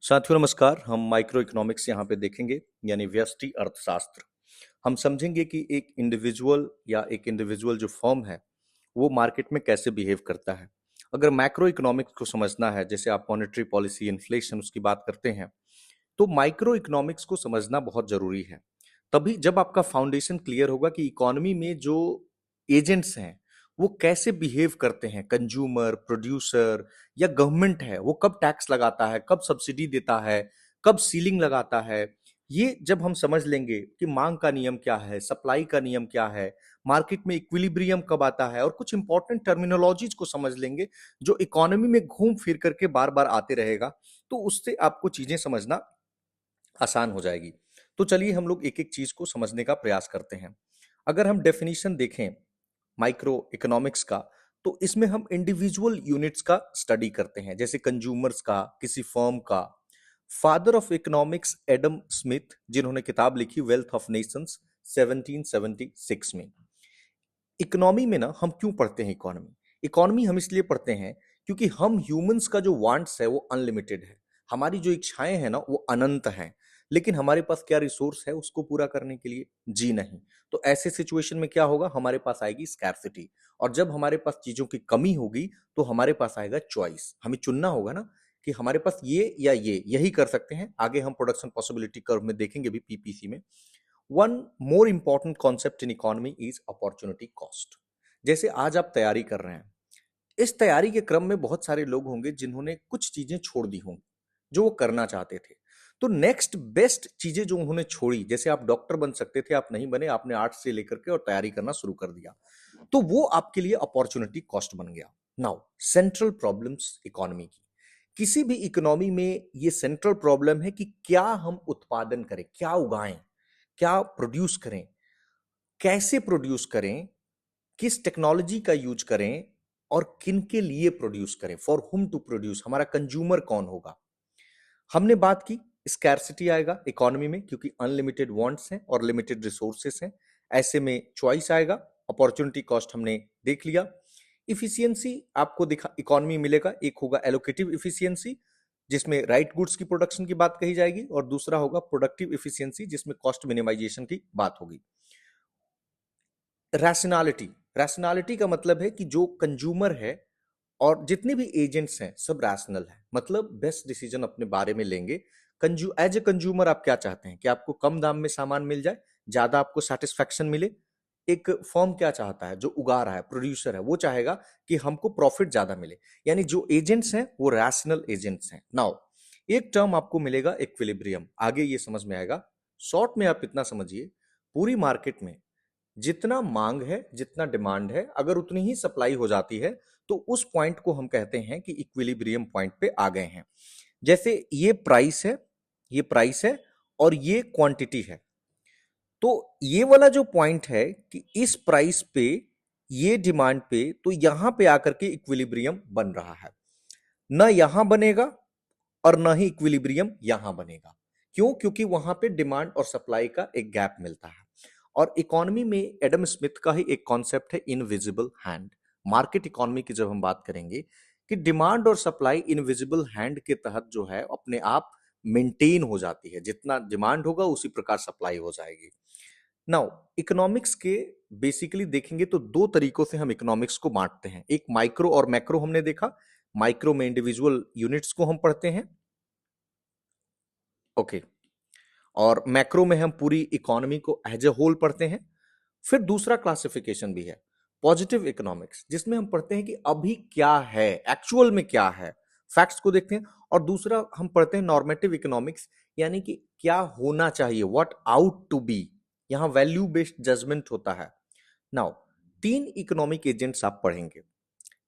साथियों नमस्कार। हम माइक्रो इकोनॉमिक्स यहाँ पे देखेंगे यानी व्यष्टि अर्थशास्त्र। हम समझेंगे कि एक इंडिविजुअल जो फर्म है वो मार्केट में कैसे बिहेव करता है। अगर मैक्रो इकोनॉमिक्स को समझना है, जैसे आप मॉनेटरी पॉलिसी, इन्फ्लेशन, उसकी बात करते हैं, तो माइक्रो इकोनॉमिक्स को समझना बहुत जरूरी है। तभी जब आपका फाउंडेशन क्लियर होगा कि इकोनॉमी में जो एजेंट्स हैं वो कैसे बिहेव करते हैं, कंज्यूमर, प्रोड्यूसर या गवर्नमेंट है वो कब टैक्स लगाता है, कब सब्सिडी देता है, कब सीलिंग लगाता है। ये जब हम समझ लेंगे कि मांग का नियम क्या है, सप्लाई का नियम क्या है, मार्केट में इक्विलिब्रियम कब आता है, और कुछ इंपॉर्टेंट टर्मिनोलॉजीज को समझ लेंगे जो इकोनॉमी में घूम फिर करके बार बार आते रहेगा, तो उससे आपको चीजें समझना आसान हो जाएगी। तो चलिए हम लोग एक एक चीज को समझने का प्रयास करते हैं। अगर हम डेफिनेशन देखें माइक्रो इकोनॉमिक्स का, तो इसमें हम इंडिविजुअल यूनिट्स का स्टडी करते हैं, जैसे कंज्यूमर्स का, किसी फर्म का। Father of economics Adam Smith, जिन्होंने किताब लिखी वेल्थ ऑफ नेशंस 1776 में। इकोनॉमी में ना हम क्यों पढ़ते हैं इकोनॉमी? इकोनॉमी हम इसलिए पढ़ते हैं क्योंकि हम ह्यूमंस का जो वांट्स है वो अनलिमिटेड है, हमारी जो इच्छाएं हैं ना वो अनंत हैं, लेकिन हमारे पास क्या रिसोर्स है उसको पूरा करने के लिए? जी नहीं। तो ऐसे सिचुएशन में क्या होगा? हमारे पास आएगी स्कैर्सिटी, और जब हमारे पास चीजों की कमी होगी तो हमारे पास आएगा चॉइस। हमें चुनना होगा ना कि हमारे पास ये या ये, यही कर सकते हैं। आगे हम प्रोडक्शन पॉसिबिलिटी कर्व में देखेंगे भी, पीपीसी में। One more important concept in economy is opportunity cost. जैसे आज आप तैयारी कर रहे हैं, इस तैयारी के क्रम में बहुत सारे लोग होंगे जिन्होंने कुछ चीजें छोड़ दी होंगी जो वो करना चाहते थे। तो नेक्स्ट बेस्ट चीजें जो उन्होंने छोड़ी, जैसे आप डॉक्टर बन सकते थे, आप नहीं बने, आपने आर्ट्स से लेकर के और तैयारी करना शुरू कर दिया, तो वो आपके लिए अपॉर्चुनिटी कॉस्ट बन गया। नाउ सेंट्रल प्रॉब्लम्स इकोनॉमी की, किसी भी इकोनॉमी में ये सेंट्रल प्रॉब्लम है कि क्या हम उत्पादन करें, क्या उगाएं, क्या प्रोड्यूस करें, कैसे प्रोड्यूस करें, किस टेक्नोलॉजी का यूज करें, और किन के लिए प्रोड्यूस करें, फॉर हुम टू प्रोड्यूस, हमारा कंज्यूमर कौन होगा। हमने बात की स्कैर्सिटी आएगा इकोनॉमी में, क्योंकि अनलिमिटेड वांट्स हैं और लिमिटेड रिसोर्सेस हैं। ऐसे में चॉइस आएगा। अपॉर्चुनिटी कॉस्ट हमने देख लिया। इफिशियंसी आपको दिखा इकोनॉमी मिलेगा, एक होगा एलोकेटिव इफिशियंसी जिसमें राइट गुड्स की प्रोडक्शन की बात कही जाएगी, और दूसरा होगा प्रोडक्टिव इफिशियंसी जिसमें कॉस्ट मिनिमाइजेशन की बात होगी। रैशनैलिटी, रैशनैलिटी का मतलब है कि जो कंज्यूमर है और जितने भी एजेंट्स हैं सब रैशनल है, मतलब बेस्ट डिसीजन अपने बारे में लेंगे। एज ए कंज्यूमर आप क्या चाहते हैं? कि आपको कम दाम में सामान मिल जाए, ज्यादा आपको सेटिस्फैक्शन मिले। एक फर्म क्या चाहता है? जो उगा रहा है, प्रोड्यूसर है, वो चाहेगा कि हमको प्रॉफिट ज्यादा मिले। यानी जो एजेंट्स हैं वो रैशनल एजेंट्स हैं। नाउ एक टर्म आपको मिलेगा इक्विलिब्रियम, आगे ये समझ में आएगा। शॉर्ट में आप इतना समझिए, पूरी मार्केट में जितना मांग है, जितना डिमांड है, अगर उतनी ही सप्लाई हो जाती है तो उस पॉइंट को हम कहते हैं कि इक्विलिब्रियम पॉइंट पे आ गए हैं। जैसे ये प्राइस है, ये प्राइस है और ये क्वांटिटी है, तो ये वाला जो पॉइंट है कि इस प्राइस पे, ये डिमांड पे, तो यहां पे आकर के इक्विलिब्रियम बन रहा है। ना यहां बनेगा और ना ही इक्विलिब्रियम यहां बनेगा। क्यों? क्योंकि वहां पे डिमांड और सप्लाई का एक गैप मिलता है। और इकोनॉमी में एडम स्मिथ का ही एक कॉन्सेप्ट है इनविजिबल हैंड। मार्केट इकोनॉमी की जब हम बात करेंगे कि डिमांड और सप्लाई इनविजिबल हैंड के तहत जो है अपने आप मेंटेन हो जाती है, जितना डिमांड होगा उसी प्रकार सप्लाई हो जाएगी। नाउ इकोनॉमिक्स के बेसिकली देखेंगे तो दो तरीकों से हम इकोनॉमिक्स को बांटते हैं। एक माइक्रो और मैक्रो हमने देखा। माइक्रो में इंडिविजुअल यूनिट्स को हम पढ़ते हैं, ओके, और मैक्रो में हम पूरी इकोनॉमी को एज ए होल पढ़ते हैं। फिर दूसरा क्लासिफिकेशन भी है पॉजिटिव इकोनॉमिक्स, जिसमें हम पढ़ते हैं कि अभी क्या है, एक्चुअल में क्या है, फैक्ट्स को देखते हैं। और दूसरा हम पढ़ते हैं नॉर्मेटिव इकोनॉमिक्स, यानी कि क्या होना चाहिए, व्हाट आउट टू बी। यहां वैल्यू बेस्ड जजमेंट होता है। नाउ तीन इकोनॉमिक एजेंट्स आप पढ़ेंगे।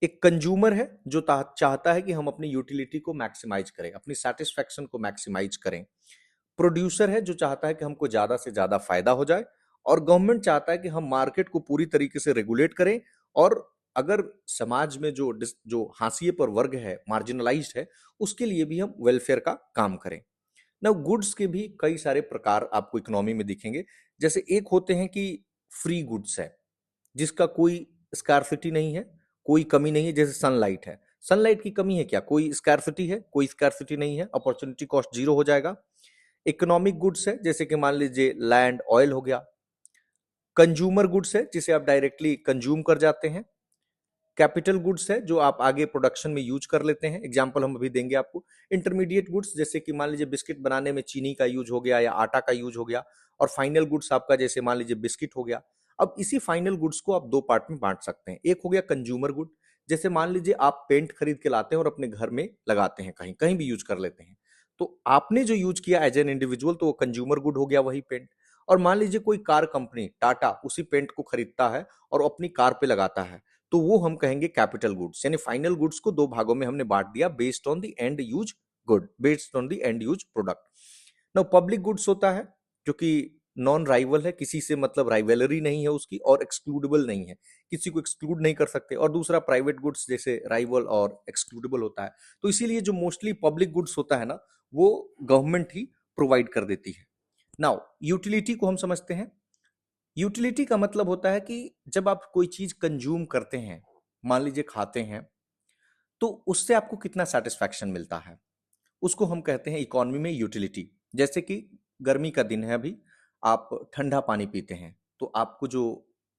एक कंज्यूमर है जो चाहता है कि हम अपनी यूटिलिटी को मैक्सिमाइज करें, अपनी सेटिस्फैक्शन को मैक्सिमाइज करें। प्रोड्यूसर है जो चाहता है कि हमको ज्यादा से ज्यादा फायदा हो जाए। और गवर्नमेंट चाहता है कि हम मार्केट को पूरी तरीके से रेगुलेट करें, और अगर समाज में जो हाशिए पर वर्ग है, मार्जिनलाइज्ड है, उसके लिए भी हम वेलफेयर का काम करें। ना गुड्स के भी कई सारे प्रकार आपको इकोनॉमी में दिखेंगे। जैसे एक होते हैं कि फ्री गुड्स है, जिसका कोई स्कारसिटी नहीं है, कोई कमी नहीं है, जैसे सनलाइट है। सनलाइट की कमी है क्या? कोई स्कैर्सिटी है? कोई स्कैर्सिटी नहीं है, अपॉर्चुनिटी कॉस्ट जीरो हो जाएगा। इकोनॉमिक गुड्स है, जैसे कि मान लीजिए लैंड, ऑयल हो गया। कंज्यूमर गुड्स है, जिसे आप डायरेक्टली कंज्यूम कर जाते हैं। कैपिटल गुड्स है, जो आप आगे प्रोडक्शन में यूज कर लेते हैं। एग्जाम्पल हम अभी देंगे आपको। इंटरमीडिएट गुड्स, जैसे कि मान लीजिए बिस्किट बनाने में चीनी का यूज हो गया या आटा का यूज हो गया। और फाइनल गुड्स आपका जैसे मान लीजिए बिस्किट हो गया। अब इसी फाइनल गुड्स को आप दो पार्ट में बांट सकते हैं। एक हो गया कंज्यूमर गुड, जैसे मान लीजिए आप पेंट खरीद के लाते हैं और अपने घर में लगाते हैं, कहीं कहीं भी यूज कर लेते हैं। तो आपने जो यूज किया एज एन इंडिविजुअल, तो वो कंज्यूमर गुड हो गया, वही पेंट। और मान लीजिए कोई कार कंपनी टाटा उसी पेंट को खरीदता है और अपनी कार पे लगाता है, तो वो हम कहेंगे कैपिटल गुड्स। यानी फाइनल गुड्स को दो भागों में हमने बांट दिया, based on the end use good, based on the end use product. Now public goods होता है जो कि नॉन राइवल है, किसी से मतलब राइवलरी नहीं है उसकी, और एक्सक्लूडेबल नहीं है, किसी को एक्सक्लूड नहीं कर सकते। और दूसरा प्राइवेट गुड्स, जैसे राइवल और एक्सक्लूडेबल होता है। तो इसीलिए जो मोस्टली पब्लिक गुड्स होता है ना, वो गवर्नमेंट ही प्रोवाइड कर देती है। नाउ यूटिलिटी को हम समझते हैं। यूटिलिटी का मतलब होता है कि जब आप कोई चीज कंज्यूम करते हैं, मान लीजिए खाते हैं, तो उससे आपको कितना सेटिस्फैक्शन मिलता है, उसको हम कहते हैं इकोनॉमी में यूटिलिटी। जैसे कि गर्मी का दिन है अभी, आप ठंडा पानी पीते हैं, तो आपको जो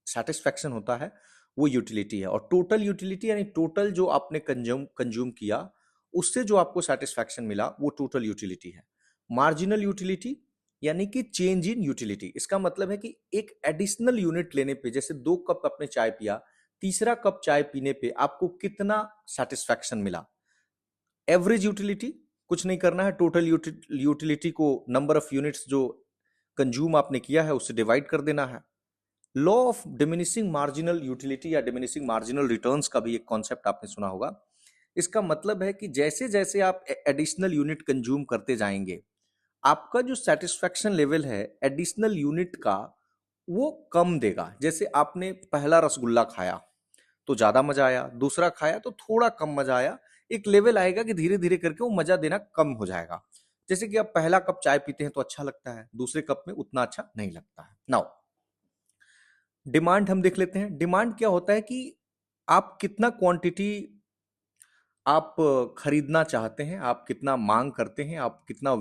सेटिस्फैक्शन होता है वो यूटिलिटी है। और टोटल यूटिलिटी यानी टोटल जो आपने कंज्यूम कंज्यूम किया, उससे जो आपको सेटिस्फैक्शन मिला, वो टोटल यूटिलिटी है। मार्जिनल यूटिलिटी यानी कि चेंज इन यूटिलिटी, इसका मतलब है कि एक एडिशनल यूनिट लेने पे, जैसे 2 कप आपने चाय पिया, तीसरा कप चाय पीने पे आपको कितना सेटिस्फैक्शन मिला। एवरेज यूटिलिटी, कुछ नहीं करना है, टोटल यूटिलिटी को नंबर ऑफ यूनिट्स जो कंज्यूम आपने किया है उससे डिवाइड कर देना है। Law of diminishing marginal utility या डिमिनिशिंग मार्जिनल रिटर्न्स का भी एक कॉन्सेप्ट आपने सुना होगा। इसका मतलब है कि जैसे जैसे आप एडिशनल यूनिट कंज्यूम करते जाएंगे, आपका जो सेटिस्फैक्शन लेवल है एडिशनल यूनिट का, वो कम देगा। जैसे आपने पहला रसगुल्ला खाया तो ज्यादा मजा आया, दूसरा खाया तो थोड़ा कम मजा आया। एक लेवल आएगा कि धीरे धीरे करके वो मजा देना कम हो जाएगा। जैसे कि आप पहला कप चाय पीते हैं तो अच्छा लगता है, दूसरे कप में उतना अच्छा नहीं लगता है। नाउ डिमांड हम देख लेते हैं। डिमांड क्या होता है कि आप कितना क्वांटिटी आप खरीदना चाहते हैं, आप कितना मांग करते हैं, आप कितना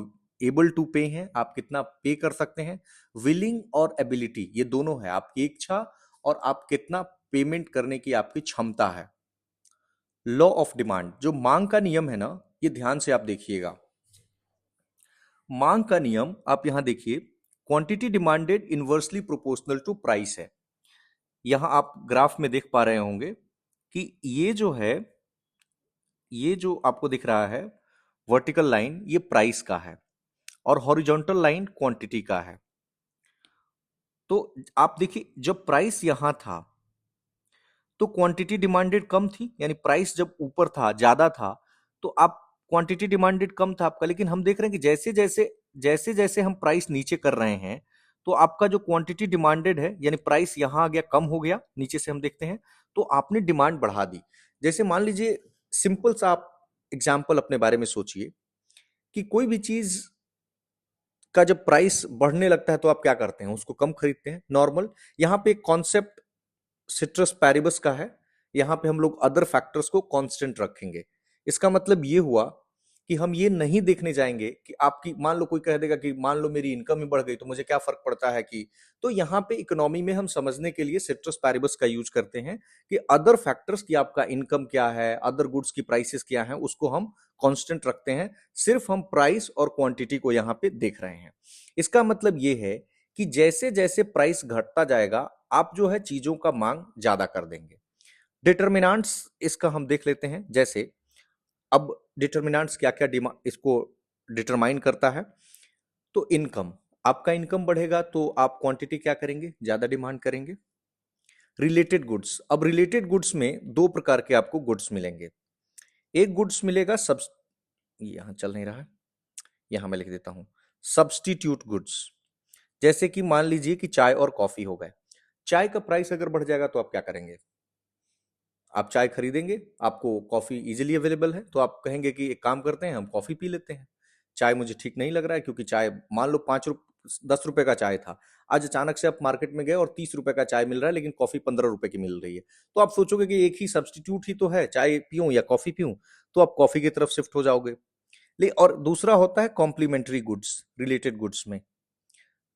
एबल टू पे हैं, आप कितना पे कर सकते हैं। विलिंग और एबिलिटी, ये दोनों है, आपकी इच्छा और आप कितना पेमेंट करने की आपकी क्षमता है। लॉ ऑफ डिमांड, जो मांग का नियम है ना, ये ध्यान से आप देखिएगा। मांग का नियम आप यहां देखिए, quantity demanded inversely proportional to price है। यहां आप ग्राफ में देख पा रहे होंगे कि ये जो है, ये जो आपको दिख रहा है वर्टिकल लाइन, ये प्राइस का है और हॉरिजॉन्टल लाइन क्वांटिटी का है। तो आप देखिए, जब प्राइस यहां था तो क्वांटिटी डिमांडेड कम थी, यानी प्राइस जब ऊपर था, ज्यादा था, तो आप क्वांटिटी डिमांडेड कम था आपका। लेकिन हम देख रहे हैं कि जैसे जैसे हम प्राइस नीचे कर रहे हैं, तो आपका जो क्वांटिटी डिमांडेड है, यानी प्राइस यहां आ गया, कम हो गया। नीचे से हम देखते हैं तो आपने डिमांड बढ़ा दी। जैसे मान लीजिए, सिंपल सा आप एग्जाम्पल अपने बारे में सोचिए कि कोई भी चीज का जब प्राइस बढ़ने लगता है तो आप क्या करते हैं, उसको कम खरीदते हैं, नॉर्मल। यहाँ पे एक कॉन्सेप्ट सिट्रस पैरिबस का है, यहाँ पे हम लोग अदर फैक्टर्स को कांस्टेंट रखेंगे। इसका मतलब ये हुआ कि हम ये नहीं देखने जाएंगे कि आपकी, मान लो कोई कह देगा कि मान लो मेरी इनकम ही बढ़ गई तो मुझे क्या फर्क पड़ता है कि, तो यहाँ पे इकोनॉमी में हम समझने के लिए सिट्रस पैरिबस का यूज करते हैं कि अदर फैक्टर्स की, आपका इनकम क्या है, अदर गुड्स की प्राइसेस क्या है, उसको हम कांस्टेंट रखते हैं। सिर्फ हम प्राइस और क्वांटिटी को यहाँ पे देख रहे हैं। इसका मतलब ये है कि जैसे जैसे प्राइस घटता जाएगा, आप जो है चीजों का मांग ज्यादा कर देंगे। डिटर्मिनेंट्स इसका हम देख लेते हैं। जैसे अब डिटर्मिनेंट्स क्या क्या इसको डिटरमाइन करता है, तो इनकम, आपका इनकम बढ़ेगा तो आप क्वांटिटी क्या करेंगे, ज्यादा डिमांड करेंगे। रिलेटेड गुड्स, अब रिलेटेड गुड्स में दो प्रकार के आपको गुड्स मिलेंगे। एक गुड्स मिलेगा सब, यहां चल नहीं रहा है, यहां मैं लिख देता हूं, सब्स्टिट्यूट गुड्स। जैसे कि मान लीजिए कि चाय और कॉफी हो गए। चाय का प्राइस अगर बढ़ जाएगा तो आप क्या करेंगे, आप चाय खरीदेंगे, आपको कॉफी इजीली अवेलेबल है, तो आप कहेंगे कि एक काम करते हैं, हम कॉफी पी लेते हैं। चाय मुझे ठीक नहीं लग रहा है, क्योंकि चाय मान लो 10 रुपए का चाय था, आज अचानक से आप मार्केट में गए और 30 रुपए का चाय मिल रहा है, लेकिन कॉफी 15 रुपए की मिल रही है। तो आप सोचोगे कि एक ही सब्स्टिट्यूट ही तो है, चाय पीऊं या कॉफी पीऊं, तो आप कॉफी की तरफ शिफ्ट हो जाओगे। ले और दूसरा होता है कॉम्प्लीमेंट्री गुड्स, रिलेटेड गुड्स में।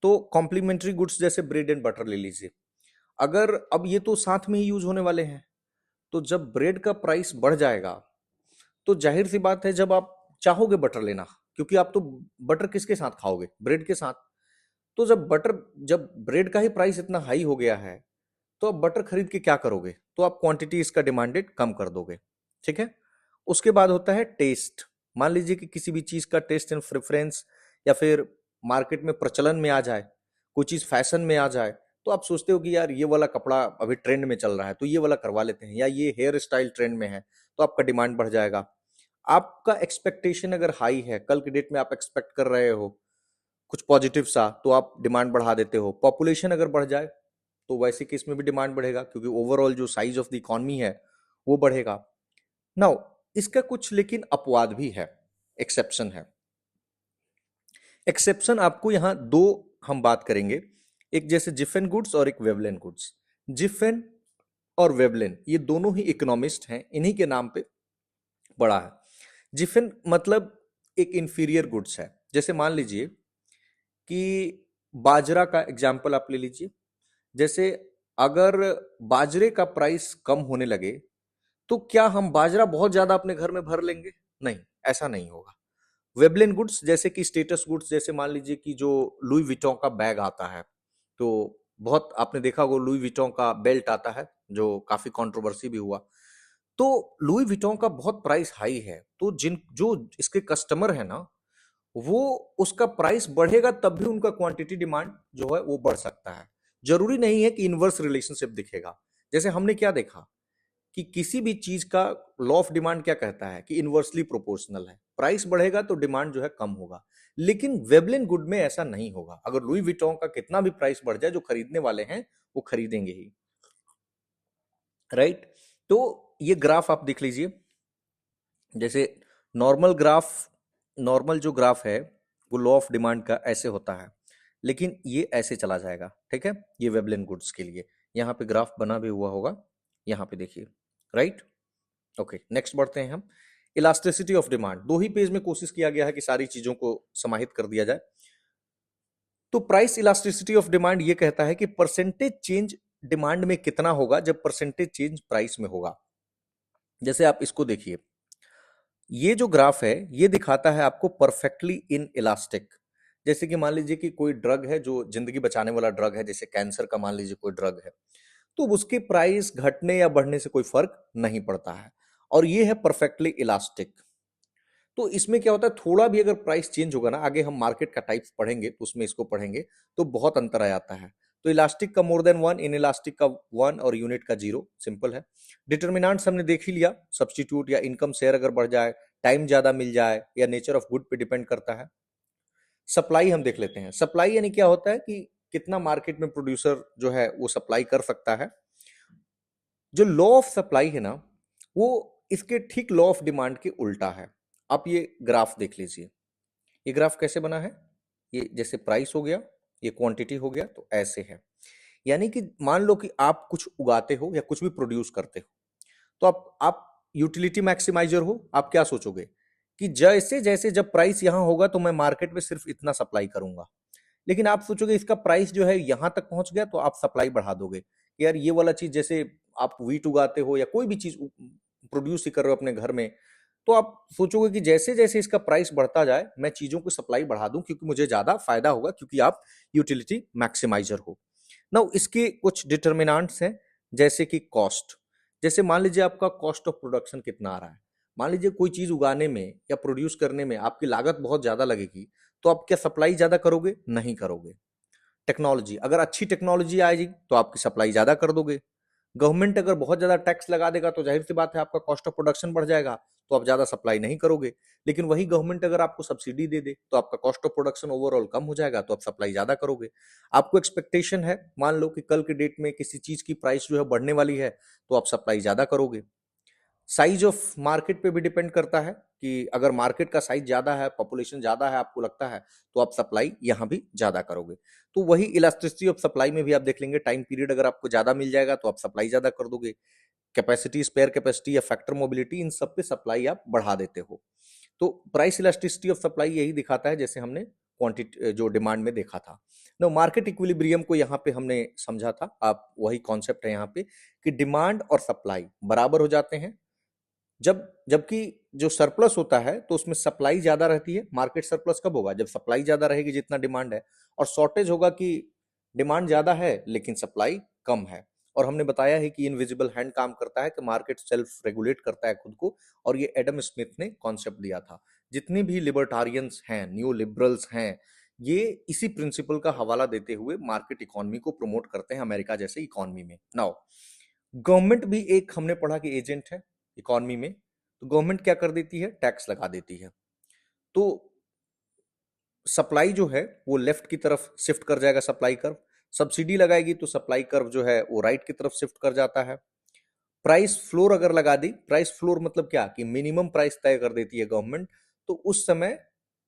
तो कॉम्प्लीमेंट्री गुड्स जैसे ब्रेड एंड बटर ले लीजिए। अगर अब ये तो साथ में ही यूज होने वाले हैं, तो जब ब्रेड का प्राइस बढ़ जाएगा, तो जाहिर सी बात है जब आप चाहोगे बटर लेना, क्योंकि आप तो बटर किसके साथ खाओगे, ब्रेड के साथ। तो जब ब्रेड का ही प्राइस इतना हाई हो गया है, तो आप बटर खरीद के क्या करोगे, तो आप क्वांटिटी इसका डिमांडेड कम कर दोगे। ठीक है। उसके बाद होता है टेस्ट। मान लीजिए कि किसी भी चीज का टेस्ट एंड प्रेफरेंस, या फिर मार्केट में प्रचलन में आ जाए, कोई चीज फैशन में आ जाए, तो आप सोचते हो कि यार ये वाला कपड़ा अभी ट्रेंड में चल रहा है तो ये वाला करवा लेते हैं, या ये हेयर स्टाइल ट्रेंड में है, तो आपका डिमांड बढ़ जाएगा। आपका एक्सपेक्टेशन अगर हाई है, कल की डेट में आप एक्सपेक्ट कर रहे हो कुछ पॉजिटिव सा, तो आप डिमांड बढ़ा देते हो। पॉपुलेशन अगर बढ़ जाए, तो वैसे केस में भी डिमांड बढ़ेगा, क्योंकि ओवरऑल जो साइज ऑफ द इकोनॉमी है वो बढ़ेगा। नाउ इसका कुछ लेकिन अपवाद भी है, एक्सेप्शन है। एक्सेप्शन आपको यहां दो हम बात करेंगे, एक जैसे जिफेन गुड्स और एक वेवलेन गुड्स। जिफेन और वेवलेन ये दोनों ही इकोनॉमिस्ट हैं, इन्हीं के नाम पे पड़ा है। जिफेन मतलब एक इंफीरियर गुड्स है। जैसे मान लीजिए कि बाजरा का एग्जाम्पल आप ले लीजिए। जैसे अगर बाजरे का प्राइस कम होने लगे, तो क्या हम बाजरा बहुत ज्यादा अपने घर में भर लेंगे? नहीं, ऐसा नहीं होगा। वेबलिन गुड्स जैसे कि स्टेटस गुड्स, जैसे मान लीजिए कि जो लुई विटों का बैग आता है, तो बहुत आपने देखा होगा लुई विटों का बेल्ट आता है, जो काफी कंट्रोवर्सी भी हुआ। तो लुई विटों का बहुत प्राइस हाई है, तो जिन जो इसके कस्टमर है ना, वो उसका प्राइस बढ़ेगा तब भी उनका क्वांटिटी डिमांड जो है वो बढ़ सकता है। जरूरी नहीं है कि इनवर्स रिलेशनशिप दिखेगा। जैसे हमने क्या देखा कि किसी भी चीज का लॉ ऑफ डिमांड क्या कहता है कि इनवर्सली प्रोपोर्शनल है, प्राइस बढ़ेगा तो डिमांड जो है कम होगा। लेकिन वेबलिन गुड में ऐसा नहीं होगा। अगर लुई विटों का कितना भी प्राइस बढ़ जाए, जो खरीदने वाले हैं वो खरीदेंगे ही। राइट। तो ये ग्राफ आप देख लीजिए। जैसे नॉर्मल ग्राफ, नॉर्मल जो ग्राफ है वो लॉ ऑफ डिमांड का ऐसे होता है, लेकिन ये ऐसे चला जाएगा। ठीक है। ये वेबलिन गुड्स के लिए यहाँ पे ग्राफ बना भी हुआ होगा, यहाँ पे देखिए। राइट। ओके, नेक्स्ट बढ़ते हैं हम। इलास्टिसिटी ऑफ डिमांड, दो ही पेज में कोशिश किया गया है कि सारी चीजों को समाहित कर दिया जाए। तो प्राइस इलास्टिसिटी ऑफ डिमांड ये कहता है कि परसेंटेज चेंज डिमांड में कितना होगा जब परसेंटेज चेंज प्राइस में होगा। जैसे आप इसको देखिए, ये जो ग्राफ है ये दिखाता है आपको परफेक्टली इन इलास्टिक। जैसे कि मान लीजिए कि कोई ड्रग है जो जिंदगी बचाने वाला ड्रग है, जैसे कैंसर का मान लीजिए कोई ड्रग है, तो उसके प्राइस घटने या बढ़ने से कोई फर्क नहीं पड़ता है, और ये है परफेक्टली इलास्टिक। तो इसमें क्या होता है, थोड़ा भी अगर प्राइस चेंज होगा ना, आगे हम मार्केट का टाइप्स पढ़ेंगे तो उसमें इसको पढ़ेंगे, तो बहुत अंतर आ जाता है। तो इलास्टिक का more than one, in elastic का वन और यूनिट का जीरो, सिंपल है। डिटर्मिनेंट्स हमने देख ही लिया, सब्स्टिट्यूट या इनकम शेयर अगर बढ़ जाए, टाइम ज्यादा मिल जाए, या नेचर ऑफ गुड पे डिपेंड करता है। सप्लाई हम देख लेते हैं। सप्लाई यानी क्या होता है कि कितना मार्केट में प्रोड्यूसर जो है वो सप्लाई कर सकता है। जो लॉ ऑफ सप्लाई है ना, वो इसके ठीक लॉ ऑफ डिमांड के उल्टा है। आप ये ग्राफ देख लीजिए। ये ग्राफ कैसे बना है, ये जैसे प्राइस हो गया, ये क्वांटिटी हो गया, तो ऐसे है। यानी कि मान लो कि आप कुछ उगाते हो या कुछ भी प्रोड्यूस करते हो, तो आप यूटिलिटी मैक्सिमाइजर हो। आप क्या सोचोगे कि जैसे जैसे जब प्राइस यहां होगा तो मैं मार्केट में सिर्फ इतना सप्लाई करूंगा। लेकिन आप सोचोगे इसका प्राइस जो है यहां तक पहुंच गया, तो आप सप्लाई बढ़ा दोगे कि यार ये वाला चीज, जैसे आप वीट उगाते हो या कोई भी चीज प्रोड्यूस ही कर रहे हो अपने घर में, तो आप सोचोगे कि जैसे जैसे इसका प्राइस बढ़ता जाए मैं चीजों की सप्लाई बढ़ा दूं, क्योंकि मुझे ज्यादा फायदा होगा, क्योंकि आप यूटिलिटी मैक्सिमाइजर हो। ना इसके कुछ डिटर्मिनेंट्स हैं, जैसे कि कॉस्ट। जैसे मान लीजिए आपका कॉस्ट ऑफ प्रोडक्शन कितना आ रहा है। मान लीजिए कोई चीज उगाने में या प्रोड्यूस करने में आपकी लागत बहुत ज्यादा लगेगी, तो आप क्या सप्लाई ज्यादा करोगे? नहीं करोगे। टेक्नोलॉजी, अगर अच्छी टेक्नोलॉजी आएगी तो आपकी सप्लाई ज्यादा कर दोगे। गवर्नमेंट अगर बहुत ज्यादा टैक्स लगा देगा तो जाहिर सी बात है आपका कॉस्ट ऑफ प्रोडक्शन बढ़ जाएगा, तो आप ज्यादा सप्लाई नहीं करोगे। लेकिन वही गवर्नमेंट अगर आपको सब्सिडी दे दे तो आपका कॉस्ट ऑफ प्रोडक्शन ओवरऑल कम हो जाएगा, तो आप सप्लाई ज्यादा करोगे। आपको एक्सपेक्टेशन है, मान लो कि कल के डेट में किसी चीज की प्राइस जो है बढ़ने वाली है, तो आप सप्लाई ज्यादा करोगे। साइज ऑफ मार्केट पे भी डिपेंड करता है कि अगर मार्केट का साइज ज्यादा है, पॉपुलेशन ज्यादा है, आपको लगता है, तो आप सप्लाई यहाँ भी ज्यादा करोगे। तो वही इलास्टिसिटी ऑफ सप्लाई में भी आप देख लेंगे, टाइम पीरियड अगर आपको ज्यादा मिल जाएगा तो आप सप्लाई ज्यादा कर दोगे। कैपेसिटी, स्पेयर कैपेसिटी या फैक्टर मोबिलिटी, इन सब पे सप्लाई आप बढ़ा देते हो। तो प्राइस इलास्टिसिटी ऑफ सप्लाई यही दिखाता है, जैसे हमने क्वांटिटी जो डिमांड में देखा था। नो, मार्केट इक्विलिब्रियम को यहाँ पे हमने समझा था, आप वही कॉन्सेप्ट है यहाँ पे कि डिमांड और सप्लाई बराबर हो जाते हैं जब, जबकि जो सरप्लस होता है तो उसमें सप्लाई ज्यादा रहती है। मार्केट सरप्लस कब होगा? जब सप्लाई ज्यादा रहेगी जितना डिमांड है, और शॉर्टेज होगा कि डिमांड ज्यादा है लेकिन सप्लाई कम है। और हमने बताया है कि इनविजिबल हैंड काम करता है कि मार्केट सेल्फ रेगुलेट करता है खुद को, और ये एडम स्मिथ ने कॉन्सेप्ट दिया था। जितने भी लिबर्टारियंस हैं, न्यू लिबरल्स हैं, ये इसी प्रिंसिपल का हवाला देते हुए मार्केट इकोनॉमी को प्रमोट करते हैं अमेरिका जैसे इकोनॉमी में। नाउ, गवर्नमेंट भी एक हमने पढ़ा कि एजेंट है इकोनॉमी में। तो गवर्नमेंट क्या कर देती है? टैक्स लगा देती है। तो सप्लाई जो है वो लेफ्ट की तरफ शिफ्ट कर जाएगा, सप्लाई कर्व। सब्सिडी लगाएगी तो सप्लाई कर्व जो है वो राइट की तरफ शिफ्ट कर जाता है। प्राइस फ्लोर अगर लगा दी, प्राइस फ्लोर मतलब क्या कि मिनिमम प्राइस तय कर देती है गवर्नमेंट, तो उस समय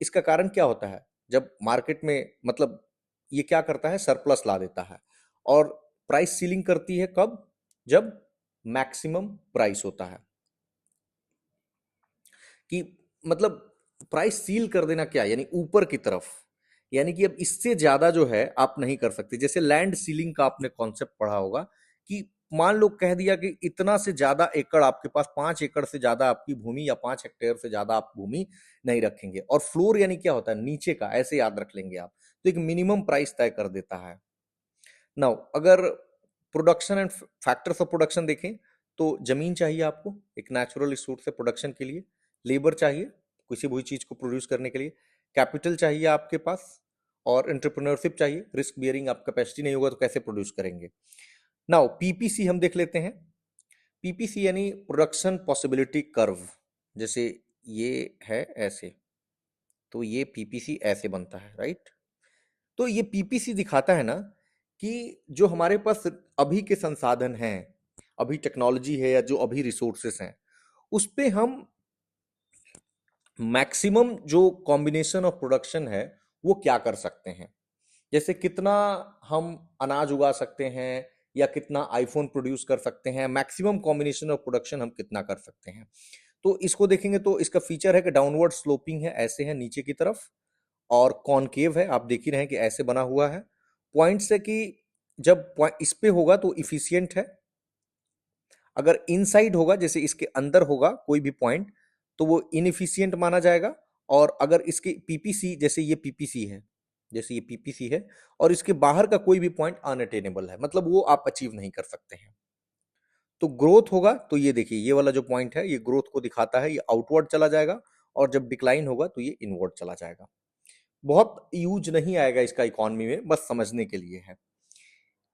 इसका कारण क्या होता है? जब मार्केट में मतलब ये क्या करता है? सरप्लस ला देता है। और प्राइस सीलिंग करती है कब? जब मैक्सिमम प्राइस होता है। कि मतलब प्राइस सील कर देना क्या यानी ऊपर की तरफ, यानी कि अब इससे ज्यादा जो है आप नहीं कर सकते। जैसे लैंड सीलिंग का आपने कॉन्सेप्ट पढ़ा होगा कि मान लो कह दिया कि इतना से ज्यादा एकड़ आपके पास, 5 एकड़ से ज्यादा आपकी भूमि या 5 हेक्टेयर से ज्यादा आप भूमि नहीं रखेंगे। और फ्लोर यानी क्या होता है? नीचे का, ऐसे याद रख लेंगे आप। तो एक मिनिमम प्राइस तय कर देता है। नाउ, अगर production and factors of production देखें तो जमीन चाहिए आपको एक नेचुरल रिसोर्स है प्रोडक्शन के लिए, लेबर चाहिए किसी भी चीज को प्रोड्यूस करने के लिए, कैपिटल चाहिए आपके पास, और एंटरप्रेन्योरशिप चाहिए। रिस्क बियरिंग आप कैपेसिटी नहीं होगा तो कैसे प्रोड्यूस करेंगे? नाउ, पीपीसी हम देख लेते हैं। पीपीसी यानी प्रोडक्शन पॉसिबिलिटी कर्व। जैसे ये है ऐसे, तो ये पीपीसी ऐसे बनता है, राइट? तो ये पीपीसी दिखाता है ना कि जो हमारे पास अभी के संसाधन हैं, अभी टेक्नोलॉजी है या जो अभी रिसोर्सेस हैं, उस पे हम मैक्सिमम जो कॉम्बिनेशन ऑफ प्रोडक्शन है वो क्या कर सकते हैं। जैसे कितना हम अनाज उगा सकते हैं या कितना आईफोन प्रोड्यूस कर सकते हैं, मैक्सिमम कॉम्बिनेशन ऑफ प्रोडक्शन हम कितना कर सकते हैं। तो इसको देखेंगे तो इसका फीचर है कि डाउनवर्ड स्लोपिंग है, ऐसे है नीचे की तरफ, और कॉनकेव है, आप देख ही रहे हैं कि ऐसे बना हुआ है। पॉइंट्स है कि जब पॉइंट इस पे होगा तो इफिशियंट है, अगर इनसाइड होगा जैसे इसके अंदर होगा कोई भी पॉइंट तो वो इनएफिशिएंट माना जाएगा। और अगर इसके पीपीसी, जैसे ये पीपीसी है, जैसे ये पीपीसी है और इसके बाहर का कोई भी पॉइंट अनअटेनेबल है, मतलब वो आप अचीव नहीं कर सकते हैं। तो ग्रोथ होगा तो ये देखिए ये वाला जो पॉइंट है ये ग्रोथ को दिखाता है, ये आउटवर्ड चला जाएगा, और जब डिक्लाइन होगा तो ये इनवर्ड चला जाएगा। बहुत यूज नहीं आएगा इसका इकोनॉमी में, बस समझने के लिए है।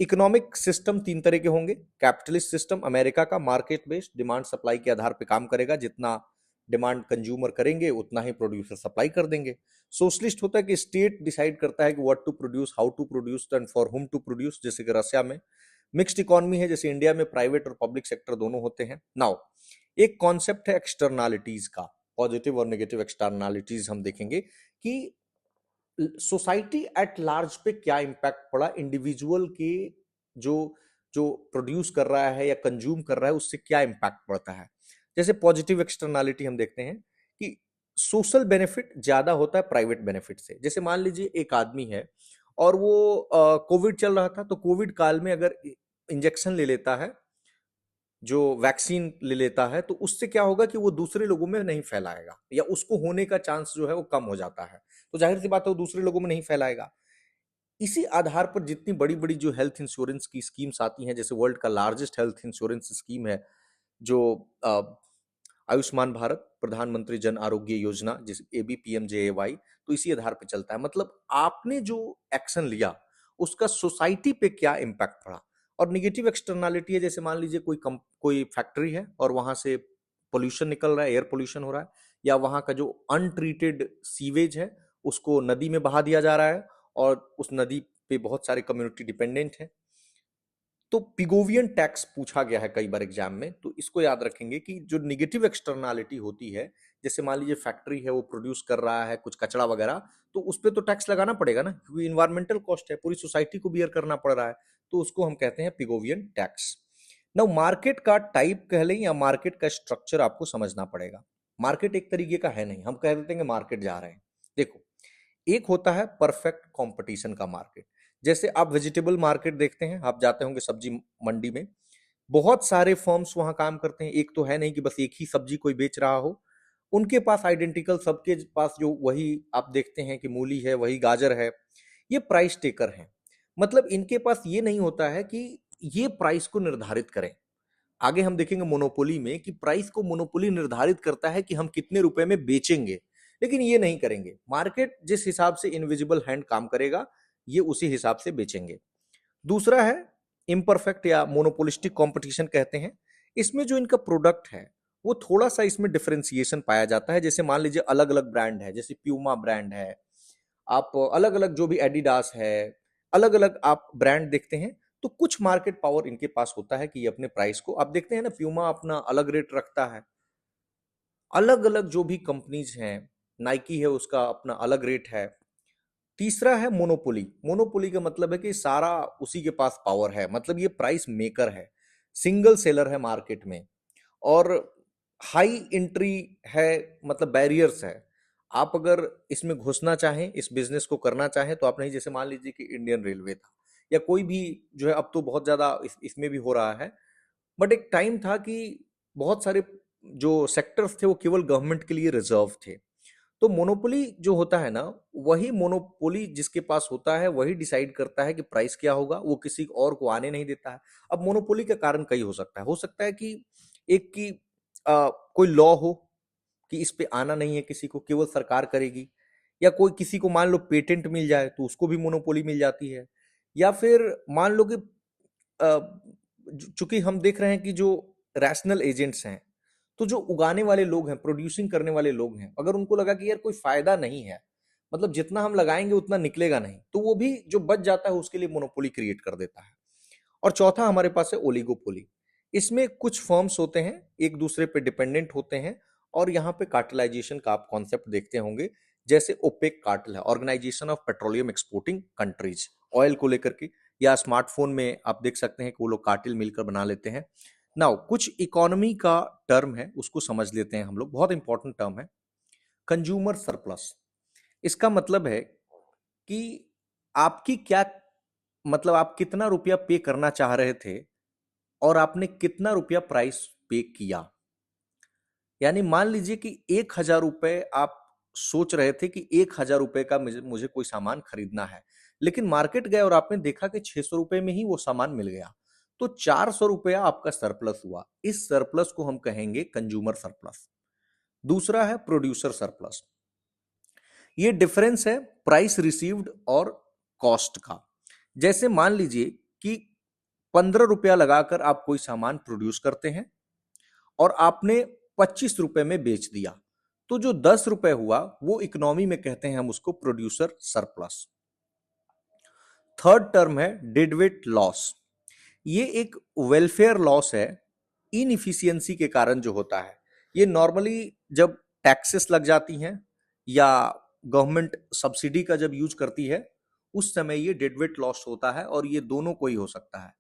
इकोनॉमिक सिस्टम 3 तरह के होंगे। कैपिटलिस्ट सिस्टम अमेरिका का मार्केट बेस्ड, डिमांड सप्लाई के आधार पर काम करेगा, जितना डिमांड कंज्यूमर करेंगे उतना ही प्रोड्यूसर सप्लाई कर देंगे। सोशलिस्ट होता है कि स्टेट डिसाइड करता है कि what to produce, how to produce and for whom to produce, जैसे कि रशिया में। मिक्स्ड इकोनॉमी है, जैसे इंडिया में प्राइवेट और पब्लिक सेक्टर दोनों होते हैं। नाउ, एक कॉन्सेप्ट है एक्सटर्नालिटीज का, पॉजिटिव और नेगेटिव एक्सटर्नालिटीज हम देखेंगे कि सोसाइटी एट लार्ज पे क्या इम्पैक्ट पड़ा, इंडिविजुअल के जो जो प्रोड्यूस कर रहा है या कंज्यूम कर रहा है उससे क्या इम्पैक्ट पड़ता है। जैसे पॉजिटिव एक्सटर्नालिटी हम देखते हैं कि सोशल बेनिफिट ज्यादा होता है प्राइवेट बेनिफिट से। जैसे मान लीजिए एक आदमी है और वो कोविड चल रहा था, तो कोविड काल में अगर इंजेक्शन ले लेता है, जो वैक्सीन ले लेता है, तो उससे क्या होगा कि वो दूसरे लोगों में नहीं फैलाएगा या उसको होने का चांस जो है वो कम हो जाता है। तो जाहिर सी बात है वो दूसरे लोगों में नहीं फैलाएगा। इसी आधार पर जितनी बड़ी बड़ी जो हेल्थ इंश्योरेंस की स्कीम्स आती हैं, जैसे वर्ल्ड का लार्जेस्ट हेल्थ इंश्योरेंस स्कीम है जो आयुष्मान भारत, प्रधानमंत्री जन आरोग्य योजना, जिस ABPMJAY, तो इसी आधार पर चलता है। मतलब आपने जो एक्शन लिया उसका सोसाइटी पे क्या इम्पैक्ट पड़ा। और निगेटिव एक्सटर्नलिटी है, जैसे मान लीजिए कोई फैक्ट्री है और वहां से पोल्यूशन निकल रहा है, एयर पोल्यूशन हो रहा है, या वहां का जो अनट्रीटेड सीवेज है उसको नदी में बहा दिया जा रहा है, और उस नदी पे बहुत सारे कम्युनिटी डिपेंडेंट है। तो पिगोवियन टैक्स पूछा गया है कई बार एग्जाम में, तो इसको याद रखेंगे कि जो निगेटिव एक्सटर्नालिटी होती है, जैसे मान लीजिए फैक्ट्री है वो प्रोड्यूस कर रहा है कुछ कचरा वगैरह, तो उस पे तो टैक्स लगाना पड़ेगा ना, क्योंकि इन्वायरमेंटल कॉस्ट है, पूरी सोसाइटी को बियर करना पड़ रहा है, तो उसको हम कहते हैं पिगोवियन टैक्स। नाउ मार्केट का टाइप कह लें या मार्केट का स्ट्रक्चर आपको समझना पड़ेगा। मार्केट एक तरीके का है नहीं, हम कह देते हैं कि मार्केट जा रहे हैं। देखो, एक होता है परफेक्ट कंपटीशन का मार्केट। जैसे आप वेजिटेबल मार्केट देखते हैं, आप जाते होंगे सब्जी मंडी में, बहुत सारे फर्म्स वहां काम करते हैं। एक तो है नहीं कि बस एक ही सब्जी कोई बेच रहा हो, उनके पास आइडेंटिकल, सबके पास जो वही आप देखते हैं कि मूली है, वही गाजर है, ये प्राइस टेकर हैं। मतलब इनके पास ये नहीं होता है कि ये प्राइस को निर्धारित करें। आगे हम देखेंगे मोनोपोली में कि प्राइस को मोनोपोली निर्धारित करता है कि हम कितने रुपए में बेचेंगे, लेकिन ये नहीं करेंगे। मार्केट जिस हिसाब से इनविजिबल हैंड काम करेगा, ये उसी हिसाब से बेचेंगे। दूसरा है इम्परफेक्ट या मोनोपोलिस्टिक कंपटीशन कहते हैं। इसमें जो इनका प्रोडक्ट है वो थोड़ा सा इसमें डिफरेंशिएशन पाया जाता है। जैसे मान लीजिए अलग अलग ब्रांड है, जैसे प्यूमा ब्रांड है, आप अलग अलग जो भी एडिडास है, अलग अलग आप ब्रांड देखते हैं, तो कुछ मार्केट पावर इनके पास होता है कि ये अपने प्राइस को, आप देखते हैं ना प्यूमा अपना अलग रेट रखता है। अलग अलग जो भी कंपनीज हैं, नाइकी है उसका अपना अलग रेट है। तीसरा है मोनोपोली। मोनोपोली का मतलब है कि सारा उसी के पास पावर है, मतलब ये प्राइस मेकर है, सिंगल सेलर है मार्केट में, और हाई एंट्री है, मतलब बैरियर्स है। आप अगर इसमें घुसना चाहें, इस बिजनेस को करना चाहें, तो आप नहीं, जैसे मान लीजिए कि इंडियन रेलवे था या कोई भी जो है, अब तो बहुत ज्यादा इसमें भी हो रहा है, बट एक टाइम था कि बहुत सारे जो सेक्टर्स थे वो केवल गवर्नमेंट के लिए रिजर्व थे। तो मोनोपोली जो होता है ना, वही मोनोपोली जिसके पास होता है वही डिसाइड करता है कि प्राइस क्या होगा, वो किसी और को आने नहीं देता है। अब मोनोपोली का कारण कई हो सकता है कि एक की कोई लॉ हो कि इस पे आना नहीं है किसी को, केवल सरकार करेगी, या कोई किसी को मान लो पेटेंट मिल जाए तो उसको भी मोनोपोली मिल जाती है, या फिर मान लो कि चूंकि हम देख रहे हैं कि जो रैशनल एजेंट्स हैं, तो जो उगाने वाले लोग हैं, प्रोड्यूसिंग करने वाले लोग हैं, अगर उनको लगा कि यार कोई फायदा नहीं है, मतलब जितना हम लगाएंगे उतना निकलेगा नहीं, तो वो भी जो बच जाता है उसके लिए मोनोपोली क्रिएट कर देता है। और चौथा हमारे पास है ओलिगोपोली। इसमें कुछ फर्म्स होते हैं, एक दूसरे पे डिपेंडेंट होते हैं, और यहाँ पे कार्टेलाइजेशन का आप कॉन्सेप्ट देखते होंगे। जैसे ओपेक कार्टेल है, organisation of petroleum exporting countries, oil को लेकर के, या स्मार्टफोन में आप देख सकते हैं कि वो लोग कार्टेल मिलकर बना लेते हैं। नाउ कुछ इकोनॉमी का टर्म है, उसको समझ लेते हैं हम लोग, बहुत इंपॉर्टेंट टर्म है, कंज्यूमर सरप्लस। इसका मतलब है कि आपकी क्या, मतलब आप कितना रुपया पे करना चाह रहे थे और आपने कितना रुपया प्राइस पे किया। यानी मान लीजिए कि 1,000 रुपए आप सोच रहे थे कि 1,000 रुपए का मुझे मुझे कोई सामान खरीदना है, लेकिन मार्केट गए और आपने देखा कि 600 रुपए में ही वो सामान मिल गया, तो 400 रुपया आपका सरप्लस हुआ। इस सरप्लस को हम कहेंगे कंज्यूमर सरप्लस। दूसरा है प्रोड्यूसर सरप्लस। ये डिफरेंस है प्राइस रिसीव्ड और कॉस्ट का। जैसे मान लीजिए कि 15 रुपया लगाकर आप कोई सामान प्रोड्यूस करते हैं और आपने 25 रुपए में बेच दिया, तो जो 10 रुपए हुआ वो इकोनॉमी में कहते हैं हम उसको प्रोड्यूसर सरप्लस। थर्ड टर्म है डेडवेट लॉस। ये एक वेलफेयर लॉस है, इनइफिशियंसी के कारण जो होता है। ये नॉर्मली जब टैक्सेस लग जाती हैं या गवर्नमेंट सब्सिडी का जब यूज करती है, उस समय ये डेडवेट लॉस होता है, और ये दोनों को ही हो सकता है,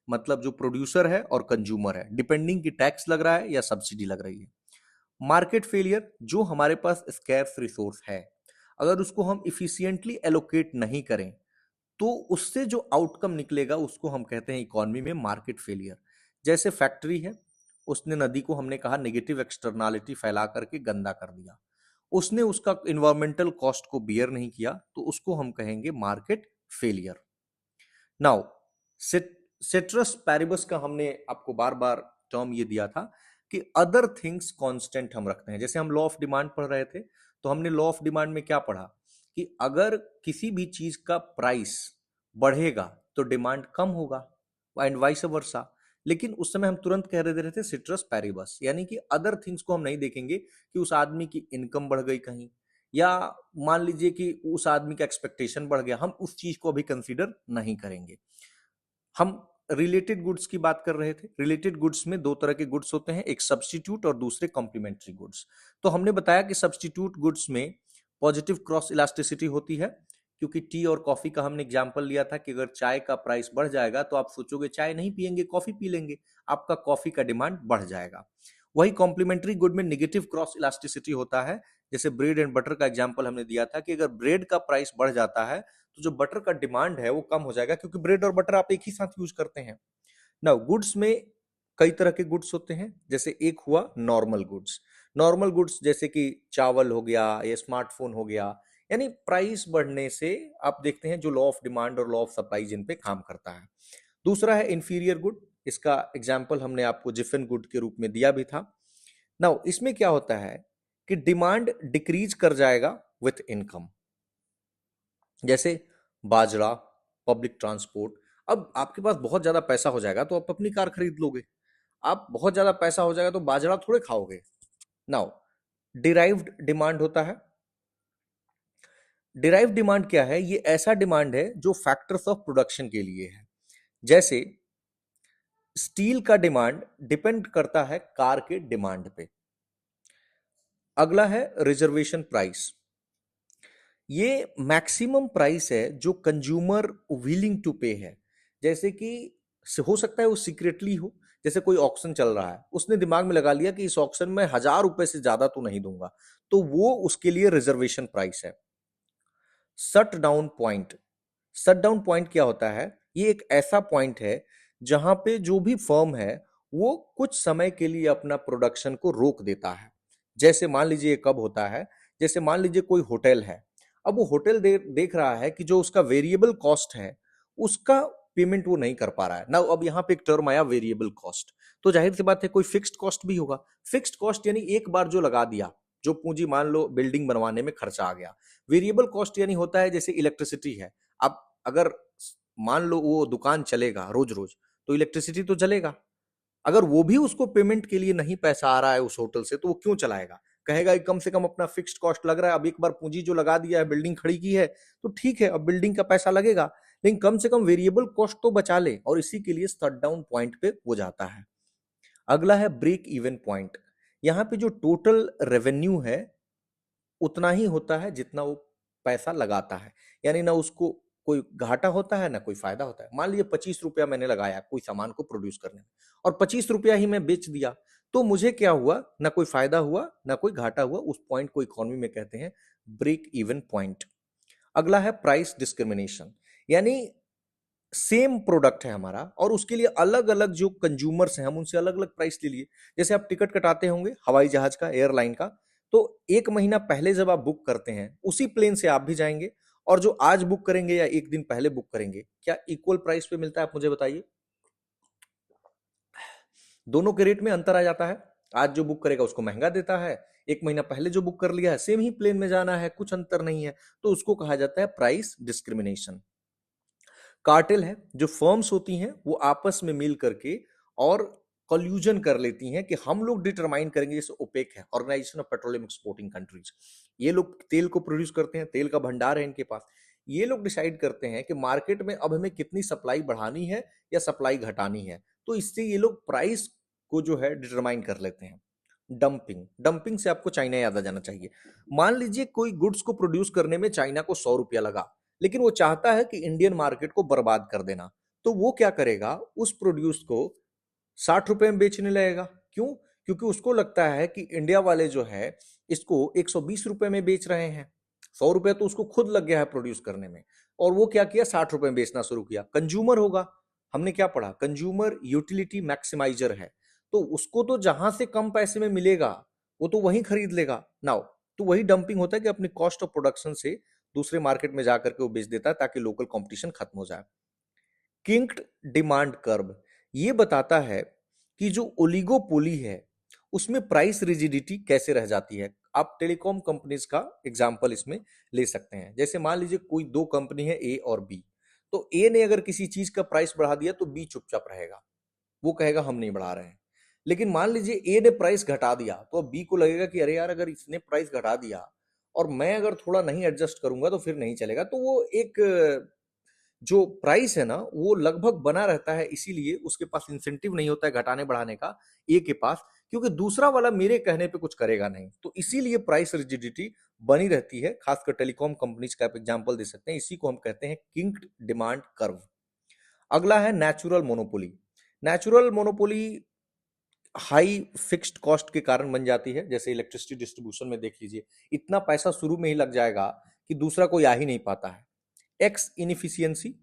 मतलब जो प्रोड्यूसर है और कंज्यूमर है, डिपेंडिंग कि टैक्स लग रहा है या सब्सिडी लग रही है। मार्केट फेलियर, जो हमारे पास स्कैर्स रिसोर्स है, अगर उसको हम इफिशियंटली एलोकेट नहीं करें, तो उससे जो आउटकम निकलेगा उसको हम कहते हैं इकोनॉमी में मार्केट फेलियर। जैसे फैक्ट्री है, उसने नदी को, हमने कहा, नेगेटिव एक्सटर्नालिटी फैला करके गंदा कर दिया, उसने उसका इन्वायरमेंटल कॉस्ट को बियर नहीं किया, तो उसको हम कहेंगे market failure. Now citrus paribus का हमने आपको बार बार टर्म ये दिया था कि अदर थिंग्स कांस्टेंट हम रखते हैं। जैसे हम लॉ ऑफ डिमांड पढ़ रहे थे, तो हमने लॉ ऑफ डिमांड में क्या पढ़ा कि अगर किसी भी चीज का प्राइस बढ़ेगा तो डिमांड कम होगा, एंड वाइस वर्सा। लेकिन उस समय हम तुरंत कह रहे थे सिट्रस पैरिबस, यानी कि अदर थिंग्स को हम नहीं देखेंगे कि उस आदमी की इनकम बढ़ गई कहीं, या मान लीजिए कि उस आदमी का एक्सपेक्टेशन बढ़ गया, हम उस चीज को अभी कंसीडर नहीं करेंगे। हम रिलेटेड गुड्स की बात कर रहे थे। रिलेटेड गुड्स में दो तरह के गुड्स होते हैं, एक सब्स्टिट्यूट और दूसरे कॉम्प्लीमेंट्री गुड्स। तो हमने बताया कि सब्स्टिट्यूट गुड्स में पॉजिटिव क्रॉस इलास्टिसिटी होती है, क्योंकि टी और कॉफी का हमने एग्जांपल लिया था कि अगर चाय का प्राइस बढ़ जाएगा तो आप सोचोगे चाय नहीं पियेंगे, कॉफी पी लेंगे, आपका कॉफी का डिमांड बढ़ जाएगा। वही कॉम्प्लीमेंट्री गुड में निगेटिव क्रॉस इलास्टिसिटी होता है। जैसे ब्रेड एंड बटर का एग्जांपल हमने दिया था कि अगर ब्रेड का प्राइस बढ़ जाता है तो जो बटर का डिमांड है वो कम हो जाएगा, क्योंकि ब्रेड और बटर आप एक ही साथ यूज करते हैं। नाउ गुड्स में कई तरह के गुड्स होते हैं, जैसे एक हुआ नॉर्मल गुड्स। नॉर्मल गुड्स जैसे कि चावल हो गया या स्मार्टफोन हो गया, यानी प्राइस बढ़ने से आप देखते हैं जो लॉ ऑफ डिमांड और लॉ ऑफ सप्लाई जिन पे काम करता है। दूसरा है इंफीरियर गुड, इसका एग्जाम्पल हमने आपको जिफिन गुड के रूप में दिया भी था। नाउ इसमें क्या होता है कि डिमांड डिक्रीज कर जाएगा विथ इनकम, जैसे बाजरा, पब्लिक ट्रांसपोर्ट। अब आपके पास बहुत ज्यादा पैसा हो जाएगा तो आप अपनी कार खरीद लोगे, आप बहुत ज्यादा पैसा हो जाएगा तो बाजरा थोड़े खाओगे। नाउ डिराइव्ड डिमांड होता है। डिराइव्ड डिमांड क्या है? ये ऐसा डिमांड है जो फैक्टर्स ऑफ प्रोडक्शन के लिए है। जैसे स्टील का डिमांड डिपेंड करता है कार के डिमांड पे। अगला है रिजर्वेशन प्राइस। ये मैक्सिमम प्राइस है जो कंज्यूमर विलिंग टू पे है। जैसे कि हो सकता है वो सीक्रेटली हो, जैसे कोई ऑक्शन चल रहा है, उसने दिमाग में लगा लिया कि इस ऑक्शन में 1,000 रुपए से ज्यादा तो नहीं दूंगा, तो वो उसके लिए रिजर्वेशन प्राइस है। Shut down point. Shut down point क्या होता है? ये एक ऐसा पॉइंट है जहां पे जो भी फर्म है वो कुछ समय के लिए अपना प्रोडक्शन को रोक देता है। जैसे मान लीजिए ये कब होता है, जैसे मान लीजिए कोई होटल है, अब वो होटल देख रहा है कि जो उसका वेरिएबल कॉस्ट है उसका पेमेंट वो नहीं कर पा रहा है ना। अब यहाँ पे एक टर्म आया वेरिएबल कॉस्ट, तो जाहिर सी बात है कोई फिक्स्ड कॉस्ट भी होगा। फिक्स्ड कॉस्ट यानी एक बार जो लगा दिया, जो पूंजी मान लो बिल्डिंग बनवाने में खर्चा आ गया। वेरिएबल कॉस्ट यानी होता है जैसे इलेक्ट्रिसिटी है, अब अगर मान लो वो दुकान चलेगा रोज रोज तो इलेक्ट्रिसिटी तो चलेगा, अगर वो भी उसको पेमेंट के लिए नहीं पैसा आ रहा है उस होटल से तो वो क्यों चलाएगा? कहेगा कि कम से कम अपना फिक्स्ड कॉस्ट लग रहा है, अब एक बार पूंजी जो लगा दिया है, बिल्डिंग खड़ी की है, तो ठीक है अब बिल्डिंग का पैसा लगेगा, लेकिन कम से कम वेरिएबल कॉस्ट तो बचा ले, और इसी के लिए शट डाउन पॉइंट पे वो जाता है। अगला है ब्रेक इवन पॉइंट। यहाँ पे जो टोटल रेवेन्यू है उतना ही होता है जितना वो पैसा लगाता है, यानी ना उसको कोई घाटा होता है ना कोई फायदा होता है। मान लीजिए 25 रुपया मैंने लगाया कोई सामान को प्रोड्यूस करने में और 25 रुपया ही मैं बेच दिया, तो मुझे क्या हुआ? ना कोई फायदा हुआ ना कोई घाटा हुआ। उस पॉइंट को इकोनॉमी में कहते हैं ब्रेक इवन पॉइंट। अगला है प्राइस डिस्क्रिमिनेशन, यानी सेम प्रोडक्ट है हमारा और उसके लिए अलग अलग जो कंज्यूमर्स हैं हम उनसे अलग अलग प्राइस ले लिए। जैसे आप टिकट कटाते होंगे हवाई जहाज का, एयरलाइन का, तो एक महीना पहले जब आप बुक करते हैं उसी प्लेन से आप भी जाएंगे, और जो आज बुक करेंगे या एक दिन पहले बुक करेंगे, क्या इक्वल प्राइस पे मिलता है? आप मुझे बताइए। दोनों के रेट में अंतर आ जाता है। आज जो बुक करेगा उसको महंगा देता है, एक महीना पहले जो बुक कर लिया है सेम ही प्लेन में जाना है, कुछ अंतर नहीं है, तो उसको कहा जाता है प्राइस डिस्क्रिमिनेशन। कार्टेल है, जो फर्म्स होती हैं वो आपस में मिल करके और कॉल्यूजन कर लेती हैं कि हम लोग डिटरमाइन करेंगे। जैसे ओपेक है, organisation of petroleum exporting countries, ये लोग तेल को प्रोड्यूस करते हैं, तेल का भंडार है इनके पास, ये लोग डिसाइड करते हैं कि मार्केट में अब हमें कितनी सप्लाई बढ़ानी है या सप्लाई घटानी है, तो इससे ये लोग प्राइस को जो है डिटरमाइन कर लेते हैं। डंपिंग। डंपिंग से आपको चाइना याद आ जाना चाहिए। मान लीजिए कोई गुड्स को प्रोड्यूस करने में चाइना को 100 रुपया लगा, लेकिन वो चाहता है कि इंडियन मार्केट को बर्बाद कर देना, तो वो क्या करेगा? उस प्रोड्यूस को 60 रुपए में बेचने लगेगा। क्यों? क्योंकि उसको लगता है कि इंडिया वाले जो है इसको 120 रुपए में बेच रहे हैं। 100 रुपए तो उसको खुद लग गया है प्रोड्यूस करने में, और वो क्या किया? 60 रुपए में बेचना शुरू किया। कंज्यूमर होगा, हमने क्या पढ़ा? कंज्यूमर यूटिलिटी मैक्सिमाइजर है, तो उसको तो जहां से कम पैसे में मिलेगा वो तो वहीं खरीद लेगा। नाउ तो वही डंपिंग होता है कि अपनी कॉस्ट ऑफ प्रोडक्शन से दूसरे मार्केट में जाकर के वो बेच देता है ताकि लोकल कंपटीशन खत्म हो जाए। किंक्ड डिमांड कर्व ये बताता है कि जो ओलिगोपोली है उसमें प्राइस रिजिडिटी कैसे रह जाती है। आप टेलीकॉम कंपनीज का एग्जांपल इसमें ले सकते हैं। जैसे मान लीजिए कोई दो कंपनी है ए और बी, तो ए ने अगर किसी चीज का प्राइस बढ़ा दिया तो बी चुपचाप रहेगा, वो कहेगा हम नहीं बढ़ा रहे हैं। लेकिन मान लीजिए ए ने प्राइस घटा दिया तो अब बी को लगेगा कि अरे यार अगर इसने प्राइस घटा दिया और मैं अगर थोड़ा नहीं एडजस्ट करूंगा तो फिर नहीं चलेगा। तो वो एक जो प्राइस है ना वो लगभग बना रहता है, इसीलिए उसके पास इंसेंटिव नहीं होता है घटाने बढ़ाने का ए के पास, क्योंकि दूसरा वाला मेरे कहने पे कुछ करेगा नहीं, तो इसीलिए प्राइस रिजिडिटी बनी रहती है। खासकर टेलीकॉम कंपनीज का आप एग्जांपल दे सकते हैं, इसी को हम कहते हैं किंक्ड डिमांड कर्व। अगला है natural monopoly. Natural monopoly high fixed cost के कारण बन जाती है। जैसे इलेक्ट्रिसिटी डिस्ट्रीब्यूशन में देख लीजिए, इतना पैसा शुरू में ही लग जाएगा कि दूसरा कोई आ ही नहीं पाता है। एक्स इनफिशियंसी,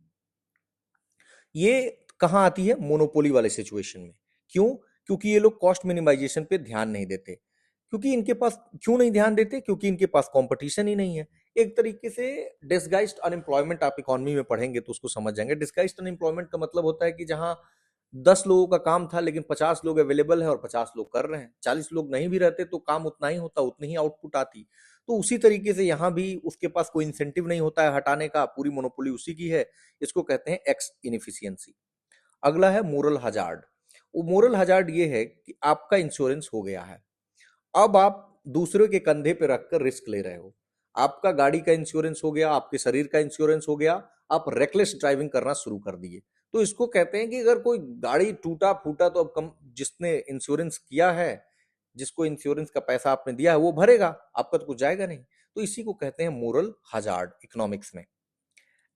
ये कहाँ आती है? मोनोपोली वाले सिचुएशन में। क्यों? क्योंकि ये लोग कॉस्ट मिनिमाइजेशन पे ध्यान नहीं देते। क्योंकि इनके पास क्यों नहीं ध्यान देते? क्योंकि इनके पास कंपटीशन ही नहीं है। एक तरीके से डिस्गाइज्ड अनएम्प्लॉयमेंट, आप इकोनॉमी में पढ़ेंगे तो उसको समझ जाएंगे। डिस्गाइज्ड अनएम्प्लॉयमेंट का मतलब होता है कि जहां 10 लोगों का काम था लेकिन 50 लोग अवेलेबल है और 50 लोग कर रहे हैं। 40 लोग नहीं भी रहते तो काम उतना ही होता, उतनी ही आउटपुट आती। तो उसी तरीके से यहाँ भी उसके पास कोई इंसेंटिव नहीं होता है हटाने का, पूरी मोनोपोली उसी की है। इसको कहते हैं एक्स इनएफिशिएंसी। अगला है मोरल हजार्ड। वो मोरल हजार्ड ये है कि आपका इंश्योरेंस हो गया है, अब आप दूसरे के कंधे पे रखकर रिस्क ले रहे हो। आपका गाड़ी का इंश्योरेंस हो गया, आपके शरीर का इंश्योरेंस हो गया, आप रेकलेस ड्राइविंग करना शुरू कर दिए। तो इसको कहते हैं कि अगर कोई गाड़ी टूटा फूटा तो अब कम, जिसने इंश्योरेंस किया है, जिसको इंश्योरेंस का पैसा आपने दिया है वो भरेगा, आपका तो कुछ जाएगा नहीं। तो इसी को कहते हैं मोरल हजार्ड इकोनॉमिक्स में।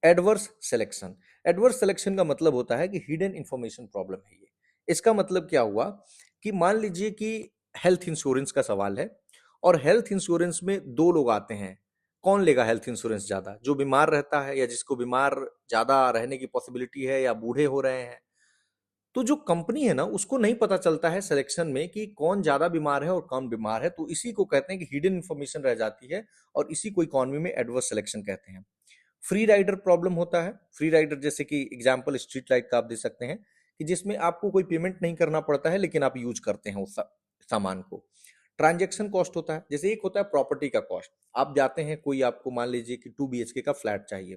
Adverse selection. एडवर्स सिलेक्शन का मतलब होता है कि हिडन इंफॉर्मेशन प्रॉब्लम है ये। इसका मतलब क्या हुआ कि मान लीजिए कि हेल्थ इंश्योरेंस का सवाल है और हेल्थ इंश्योरेंस में दो लोग आते हैं। कौन लेगा हेल्थ इंश्योरेंस ज्यादा? जो बीमार रहता है या जिसको बीमार ज्यादा रहने की पॉसिबिलिटी है या बूढ़े हो रहे हैं। तो जो कंपनी है ना उसको नहीं पता चलता है सिलेक्शन में कि कौन ज्यादा बीमार है और कौन बीमार है, तो इसी को कहते हैं कि हिडन इंफॉर्मेशन रह जाती है और इसी को इकोनॉमी में एडवर्स सिलेक्शन कहते हैं। फ्री राइडर प्रॉब्लम होता है। फ्री राइडर जैसे कि एग्जांपल स्ट्रीट लाइट का आप दे सकते हैं कि जिसमें आपको कोई पेमेंट नहीं करना पड़ता है लेकिन आप यूज करते हैं उस सामान को। ट्रांजैक्शन कॉस्ट होता है। जैसे एक होता है प्रॉपर्टी का कॉस्ट। आप जाते हैं, कोई आपको मान लीजिए कि 2 BHK का फ्लैट चाहिए,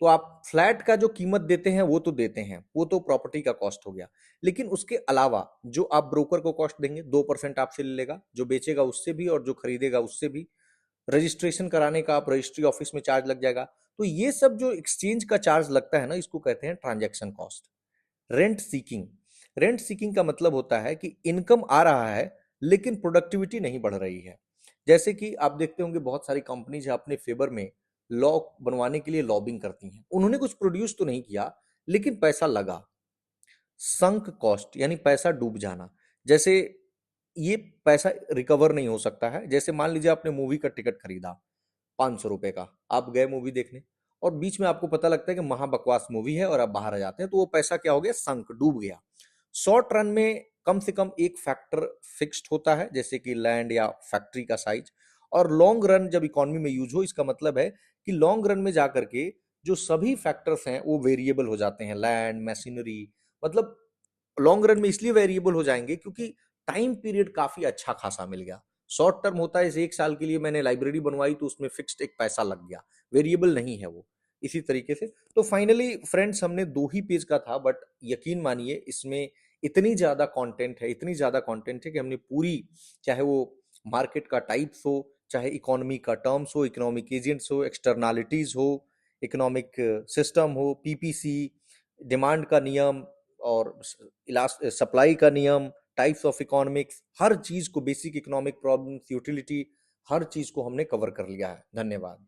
तो आप फ्लैट का जो कीमत देते हैं वो तो देते हैं, वो तो प्रॉपर्टी का कॉस्ट हो गया। लेकिन उसके अलावा जो आप ब्रोकर को कॉस्ट देंगे, 2% आपसे ले लेगा, जो बेचेगा उससे भी और जो खरीदेगा उससे भी। रजिस्ट्रेशन कराने का आप रजिस्ट्री ऑफिस में चार्ज लग जाएगा। तो ये सब जो एक्सचेंज का चार्ज लगता है ना, इसको कहते हैं transaction cost. Rent seeking. Rent seeking का मतलब होता है कि इनकम आ रहा है लेकिन प्रोडक्टिविटी नहीं बढ़ रही है। जैसे कि आप देखते होंगे बहुत सारी कंपनीज अपने फेवर में लॉ बनवाने के लिए लॉबिंग करती हैं। उन्होंने कुछ प्रोड्यूस तो नहीं किया लेकिन पैसा लगा। संक कॉस्ट यानी पैसा डूब जाना। जैसे ये पैसा रिकवर नहीं हो सकता है। जैसे मान लीजिए आपने मूवी का टिकट खरीदा 500 रुपए का, आप गए मूवी देखने और बीच में आपको पता लगता है कि महा बकवास मूवी है और आप बाहर आ जाते हैं, तो वो पैसा क्या हो गया? संक, डूब गया। शॉर्ट रन में कम से कम एक फैक्टर फिक्स्ड होता है, जैसे कि लैंड या फैक्ट्री का साइज। और लॉन्ग रन जब इकोनॉमी में यूज हो, इसका मतलब है कि लॉन्ग रन में जाकर के जो सभी फैक्टर्स हैं वो वेरिएबल हो जाते हैं। लैंड, मशीनरी, मतलब लॉन्ग रन में इसलिए वेरिएबल हो जाएंगे क्योंकि टाइम पीरियड काफी अच्छा खासा मिल गया। शॉर्ट टर्म होता है, इस 1 साल के लिए मैंने लाइब्रेरी बनवाई तो उसमें फिक्स्ड एक पैसा लग गया, वेरिएबल नहीं है वो। इसी तरीके से तो फाइनली फ्रेंड्स, हमने 2 ही पेज का था, बट यकीन मानिए इसमें इतनी ज्यादा कंटेंट है, इतनी ज्यादा कंटेंट है कि हमने पूरी, चाहे वो मार्केट का टाइप्स हो, चाहे इकोनॉमी का टर्म्स हो, इकोनॉमिक एजेंट्स हो, एक्सटर्नालिटीज हो, इकोनॉमिक सिस्टम हो, पीपीसी, डिमांड का नियम और सप्लाई का नियम, टाइप्स ऑफ इकोनॉमिक्स, हर चीज को, बेसिक इकोनॉमिक प्रॉब्लम्स, यूटिलिटी, हर चीज को हमने कवर कर लिया है। धन्यवाद।